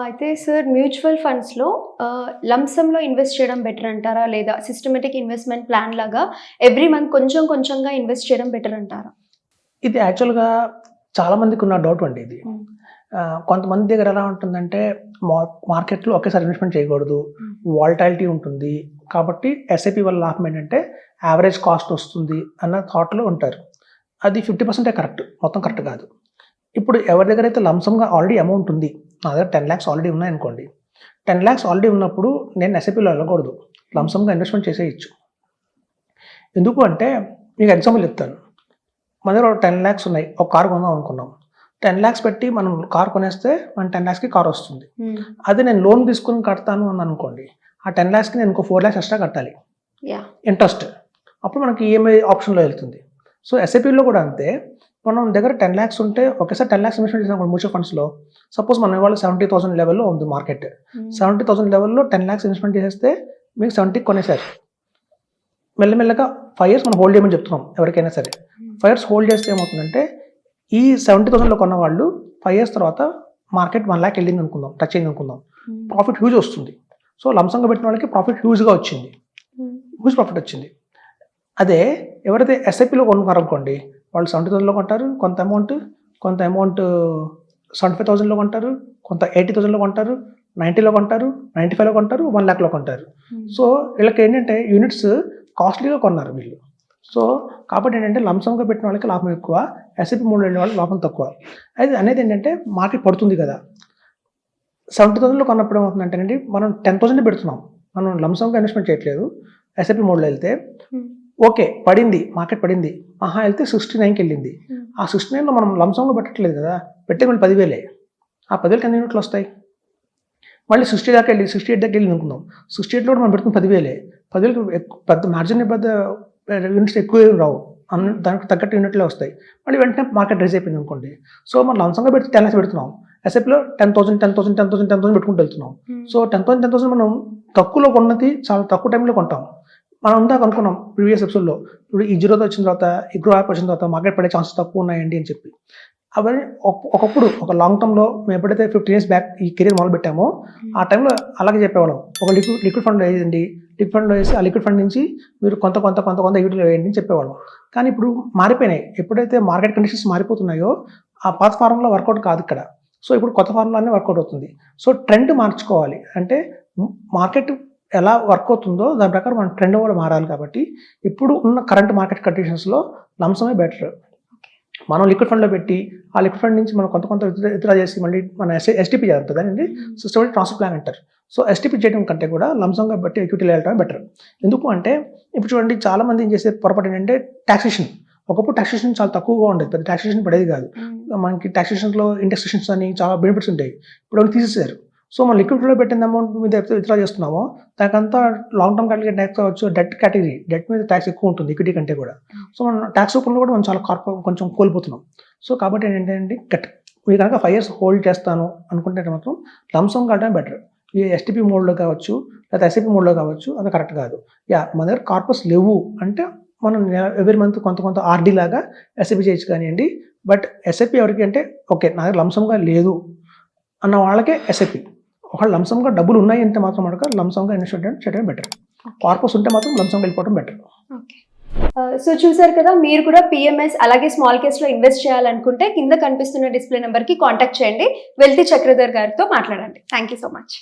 అయితే sir mutual ఫండ్స్‌లో lump సమ్‌లో invest చేయడం బెటర్ అంటారా? లేదా సిస్టమాటిక్ ఇన్వెస్ట్‌మెంట్ ప్లాన్ లాగా ఎవ్రీ మంత్ కొంచెం కొంచెంగా ఇన్వెస్ట్ చేయడం బెటర్ అంటారా? ఇది యాక్చువల్‌గా చాలా మందికున్న డౌట్ అండి ఇది. హ్మ్. కొంతమంది దగ్గర ఎలా ఉంటుందంటే మార్కెట్‌లో ఒకేసారి ఇన్వెస్ట్‌మెంట్ చేయకూడదు. వాలటాలిటీ ఉంటుంది. కాబట్టి ఎస్ఐపి వల్ల లాభం ఏంటంటే యావరేజ్ కాస్ట్ వస్తుంది అన్న థాట్‌లో ఉంటారు. అది 50% కరెక్ట్. మొత్తం కరెక్ట్ కాదు. ఇప్పుడు ఎవరి దగ్గరైతే లంసమ్‌గా ఆల్రెడీ అమౌంట్ ఉంది. నా దగ్గర 10,00,000 ఆల్రెడీ ఉన్నాయనుకోండి. 10,00,000 ఆల్రెడీ ఉన్నప్పుడు నేను ఎస్ఐపిలో వెళ్ళకూడదు. లంసమ్‌గా ఇన్వెస్ట్‌మెంట్ చేసేయొచ్చు. ఎందుకు అంటే మీకు ఎగ్జాంపుల్ చెప్తాను. మన దగ్గర ఒక 10,00,000 ఉన్నాయి. ఒక కార్ కొందాం అనుకున్నాం. 10,00,000 పెట్టి మనం కార్ కొనేస్తే మన 10,00,000కి కార్ వస్తుంది. అదే నేను లోన్ తీసుకొని కడతాను అని అనుకోండి. ఆ 10,00,000కి నేను ఇంకో 4,00,000 ఎక్స్ట్రా కట్టాలి. ఇంట్రెస్ట్. అప్పుడు మనకి ఈఎంఐ ఆప్షన్‌లో వెళ్తుంది. సో ఎస్ఐపిలో కూడా అంతే. మనం దగ్గర 10,00,000 ఉంటే ఒకేసారి 10,00,000 ఇన్వెస్ట్‌మెంట్ చేసాం మ్యూచువల్ ఫండ్స్‌లో. సపోజ్ మన ఇవాళ 70,000 లెవెల్‌లో ఉంది మార్కెట్. 70,000 లెవెల్‌లో 10,00,000 ఇన్వెస్ట్‌మెంట్ చేసేస్తే మీకు 70కి కొనేసారు. మెల్లమెల్లగా 5 ఇయర్స్ మనం హోల్డ్ చేయమని చెప్తున్నాం ఎవరికైనా సరే. 5 ఇయర్స్ హోల్డ్ చేస్తే ఏమవుతుందంటే ఈ 70,000లో కొన్న వాళ్ళు 5 ఇయర్స్ తర్వాత మార్కెట్ 1,00,000 వెళ్ళింది అనుకుందాం, టచ్ అయింది అనుకుందాం. ప్రాఫిట్ హ్యూజ్ వస్తుంది. సో లంసంగా పెట్టిన వాళ్ళకి ప్రాఫిట్ హ్యూజ్‌గా వచ్చింది. హ్యూజ్ ప్రాఫిట్ వచ్చింది. అదే ఎవరైతే ఎస్ఐపిలో కొనుక్కున్నారనుకోండి, వాళ్ళు 70,000లో కొంటారు. కొంత అమౌంట్ 75,000లో కొంటారు. కొంత 80,000లో కొంటారు. 90లో కొంటారు. 95లో కొంటారు. 1,00,000లో కొంటారు. సో వీళ్ళకి ఏంటంటే యూనిట్స్ కాస్ట్లీగా కొన్నారు వీళ్ళు. సో కాబట్టి ఏంటంటే లంసంగా పెట్టిన వాళ్ళకి లాభం ఎక్కువ. ఎస్ఐపి మోడ్‌లో వెళ్ళిన వాళ్ళకి లాభం తక్కువ. అయితే అనేది ఏంటంటే మార్కెట్ పడుతుంది కదా! 70,000లో కొన్నప్పుడు ఏమవుతుందంటేనండి మనం 10,000 పెడుతున్నాం. మనం లంసంగా ఇన్వెస్ట్‌మెంట్ చేయట్లేదు. ఎస్ఐపి మోడ్‌లో వెళ్తే ఓకే. పడింది. మార్కెట్ పడింది. మహా వెళ్తే 69కి వెళ్ళింది. ఆ 69లో మనం లంసంగా పెట్టట్లేదు కదా! పెట్టేది మళ్ళీ 10,000. ఆ 10,000కి ఎన్ని యూనిట్లు వస్తాయి? మళ్ళీ 68 దాకా వెళ్ళింది అనుకుందాం. 68లో కూడా మనం పెడుతున్న 10,000. 10,000కి పెద్ద మార్జిన్ పెద్ద యూనిట్స్ ఎక్కువ ఏమి రావు. దానికి తగ్గట్టు యూనిట్లే వస్తాయి. మళ్ళీ వెంటనే మార్కెట్ రైజ్ అయిపోయింది అనుకోండి. సో మనం లంసంగా పెడితే 10,00,000 పెడుతున్నాం. ఎస్ఐపిలో 10,000 పెట్టుకుంటూ వెళ్తున్నాం. సో 10,000 మనం తక్కువలో కొన్నది చాలా తక్కువ టైంలో కొంటాం. మనం ఇందాక అనుకున్నాం ప్రీవియస్ ఎపిసోడ్‌లో. ఇప్పుడు ఈ జిరోదా వచ్చిన తర్వాత, ఈ గ్రో యాప్ వచ్చిన తర్వాత మార్కెట్ పడే ఛాన్సెస్ తక్కువ ఉన్నాయండి అని చెప్పి. అవన్నీ ఒకప్పుడు ఒక లాంగ్ టర్మ్‌లో మేము ఎప్పుడైతే 15 ఇయర్స్ బ్యాక్ ఈ కెరీర్ మొదలుపెట్టామో ఆ టైంలో అలాగే చెప్పేవాళ్ళం. ఒక లిక్విడ్ ఫండ్‌లో వేయండి. లిక్విడ్ ఫండ్‌లో వేసి ఆ లిక్విడ్ ఫండ్ నుంచి మీరు కొంత ఈక్విటీలో వేయండి అని చెప్పేవాళ్ళం. కానీ ఇప్పుడు మారిపోయినాయి. ఎప్పుడైతే మార్కెట్ కండిషన్స్ మారిపోతున్నాయో ఆ పాత ఫార్ములా వర్కౌట్ కాదు ఇక్కడ. సో ఇప్పుడు కొత్త ఫార్ములానే వర్కౌట్ అవుతుంది. సో ట్రెండ్ మార్చుకోవాలి. అంటే మార్కెట్ ఎలా వర్క్ అవుతుందో దాని ప్రకారం మన ట్రెండ్ కూడా మారాలి కాబట్టి ఇప్పుడు ఉన్న కరెంట్ మార్కెట్ కండిషన్స్‌లో లంసమే బెటర్. మనం లిక్విడ్ ఫండ్‌లో పెట్టి ఆ లిక్విడ్ ఫండ్ నుంచి మనం కొంత విత్‌డ్రా చేసి మళ్ళీ మన ఎస్టీపీ చేస్తారు కదండీ! సిస్టమాటిక్ ట్రాన్స్ఫర్ ప్లాన్ అంటారు. సో ఎస్టీపీ చేయడం కంటే కూడా లంసంగా బట్టి ఈక్విటీలో వెళ్ళడమే బెటర్. ఎందుకు అంటే ఇప్పుడు చూడండి చాలామంది ఏం చేసే పొరపాటు ఏంటంటే టాక్సేషన్. ఒకప్పుడు టాక్సేషన్ చాలా తక్కువగా ఉండేది. పెద్ద టాక్సేషన్ పడేది కాదు. మనకి టాక్సేషన్‌లో ఇండెక్సేషన్స్ అని చాలా బెనిఫిట్స్ ఉంటాయి. ఇప్పుడు అవి తీసేసారు. సో మనం లిక్విడ్‌లో పెట్టిన అమౌంట్ మీద విత్‌డ్రా చేస్తున్నామో దానికంతా లాంగ్ టర్మ్ క్యాలిక్యులేట్ ట్యాక్స్ అవ్వచ్చు. Debt category. డెట్ మీద ట్యాక్స్ ఎక్కువ ఉంటుంది ఈక్విటీ కంటే కూడా. సో మనం ట్యాక్స్ రూపంలో కూడా మనం చాలా కొంచెం కోల్పోతున్నాం. సో కాబట్టి ఏంటంటే మీరు కనుక 5 ఇయర్స్ హోల్డ్ చేస్తాను అనుకుంటే మాత్రం లంసమ్ కట్టడం బెటర్. ఈ ఎస్టీపీ మోడ్‌లో కావచ్చు, లేదా ఎస్ఐపీ మోడ్‌లో కావచ్చు అది కరెక్ట్ కాదు. మన దగ్గర కార్పస్ లేవు అంటే మనం ఎవ్రీ మంత్ కొంత ఆర్‌డీ లాగా ఎస్ఐపీ చేయొచ్చు కానియండి. బట్ ఎస్ఐపీ ఎవరికి అంటే ఓకే నా దగ్గర లంసమ్‌గా లేదు అన్న వాళ్ళకే ఎస్ఐపీ. ఒకవేళ లంసమ్‌గా డబ్బులు ఉన్నాయి అంటే మాత్రం మనకు లంసమ్‌గా ఇన్వెస్ట్‌మెంట్ చేయడం బెటర్. కార్పస్ ఉంటే మాత్రం లంసమ్‌గా వెళ్ళిపోవడం బెటర్. ఓకే. సో చూసారు కదా, మీరు కూడా పిఎంఎస్ అలాగే స్మాల్ కేస్‌లో ఇన్వెస్ట్ చేయాలనుకుంటే కింద కనిపిస్తున్న డిస్ప్లే నెంబర్‌కి కాంటాక్ట్ చేయండి. వెల్తి చక్రధర్ గారితో మాట్లాడండి. Thank you so much.